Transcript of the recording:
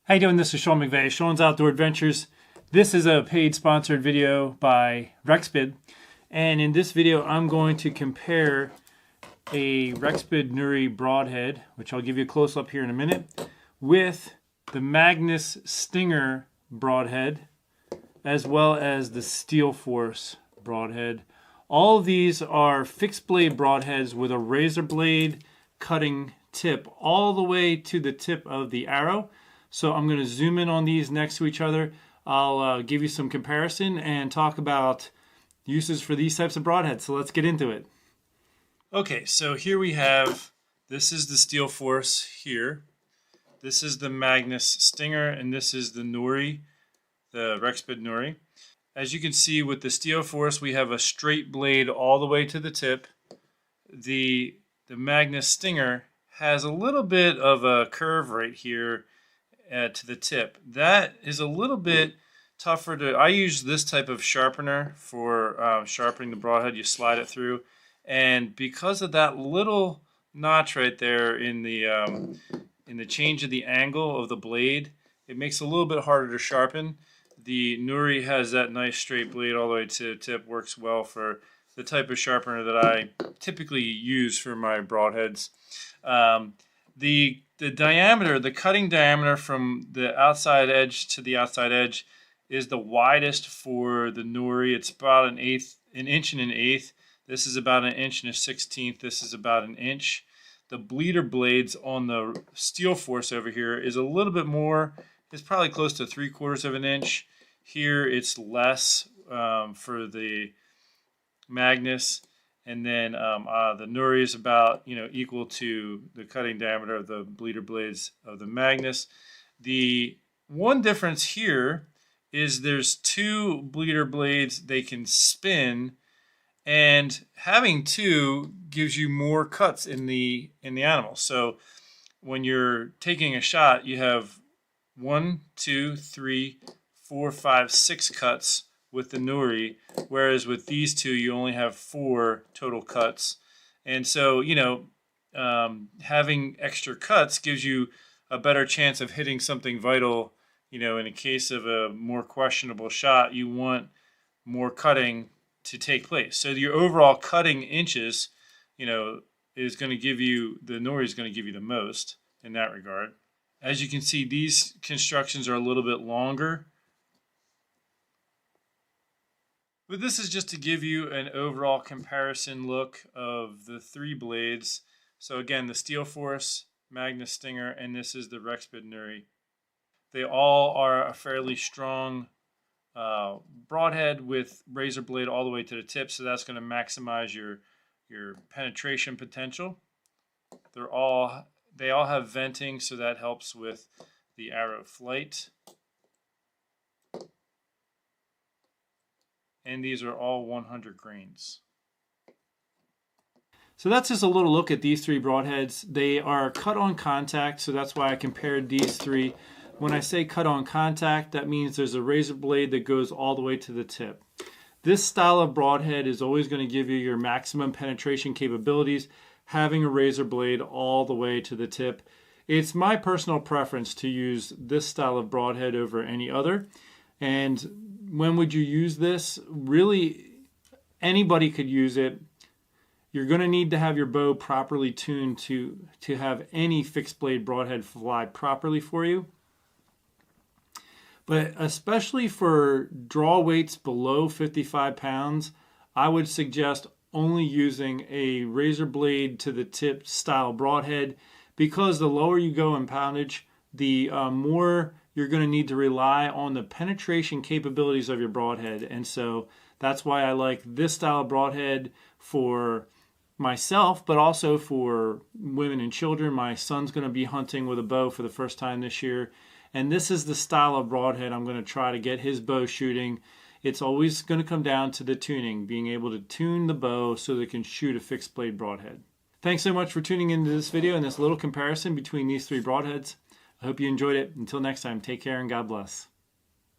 How you doing? This is Sean McVeigh, Sean's Outdoor Adventures. This is a paid sponsored video by Rexbid. And in this video, I'm going to compare a Rexbid Nuri broadhead, which I'll give you a close up here in a minute, with the Magnus Stinger broadhead, as well as the Steel Force broadhead. All of these are fixed blade broadheads with a razor blade cutting tip all the way to the tip of the arrow. So I'm going to zoom in on these next to each other. I'll give you some comparison and talk about uses for these types of broadheads. So let's get into it. Okay, so here we have, this is the Steel Force here. This is the Magnus Stinger, and this is the Nuri, the Rexbid Nuri. As you can see with the Steel Force, we have a straight blade all the way to the tip. The Magnus Stinger has a little bit of a curve right here to the tip. That is a little bit tougher to, I use this type of sharpener for sharpening the broadhead. You slide it through, and because of that little notch right there in the change of the angle of the blade, it makes it a little bit harder to sharpen. The Nuri has that nice straight blade all the way to the tip, works well for the type of sharpener that I typically use for my broadheads. The diameter, the cutting diameter from the outside edge to the outside edge is the widest for the Nuri. It's about an inch and an eighth. This is about an inch and a 16th. This is about an inch. The bleeder blades on the Steel Force over here is a little bit more. It's probably close to 3/4 of an inch. Here it's less for the Magnus. And then the Nuri is about equal to the cutting diameter of the bleeder blades of the Magnus. The one difference here is there's two bleeder blades. They can spin, and having two gives you more cuts in the animal. So when you're taking a shot, you have 1, 2, 3, 4, 5, 6 cuts with the Nuri, whereas with these two you only have 4 total cuts. And so having extra cuts gives you a better chance of hitting something vital. In a case of a more questionable shot, you want more cutting to take place. So your overall cutting inches is going to give you, the Nuri is going to give you the most in that regard. As you can see, these constructions are a little bit longer. But this is just to give you an overall comparison look of the 3 blades. So again, the Steel Force, Magnus Stinger, and this is the Rexbid Nuri. They all are a fairly strong broadhead with razor blade all the way to the tip, so that's going to maximize your penetration potential. They all have venting, so that helps with the arrow flight. And these are all 100 grains. So that's just a little look at these 3 broadheads. They are cut on contact, so that's why I compared these 3. When I say cut on contact, that means there's a razor blade that goes all the way to the tip. This style of broadhead is always going to give you your maximum penetration capabilities, having a razor blade all the way to the tip. It's my personal preference to use this style of broadhead over any other. And when would you use this? Really, anybody could use it. You're going to need to have your bow properly tuned to have any fixed blade broadhead fly properly for you. But especially for draw weights below 55 pounds, I would suggest only using a razor blade to the tip style broadhead, because the lower you go in poundage, the more you're going to need to rely on the penetration capabilities of your broadhead. And so that's why I like this style of broadhead for myself, but also for women and children. My son's going to be hunting with a bow for the first time this year, and this is the style of broadhead I'm going to try to get his bow shooting. It's always going to come down to the tuning, being able to tune the bow so that it can shoot a fixed blade broadhead. Thanks so much for tuning into this video and this little comparison between these 3 broadheads. I hope you enjoyed it. Until next time, take care and God bless.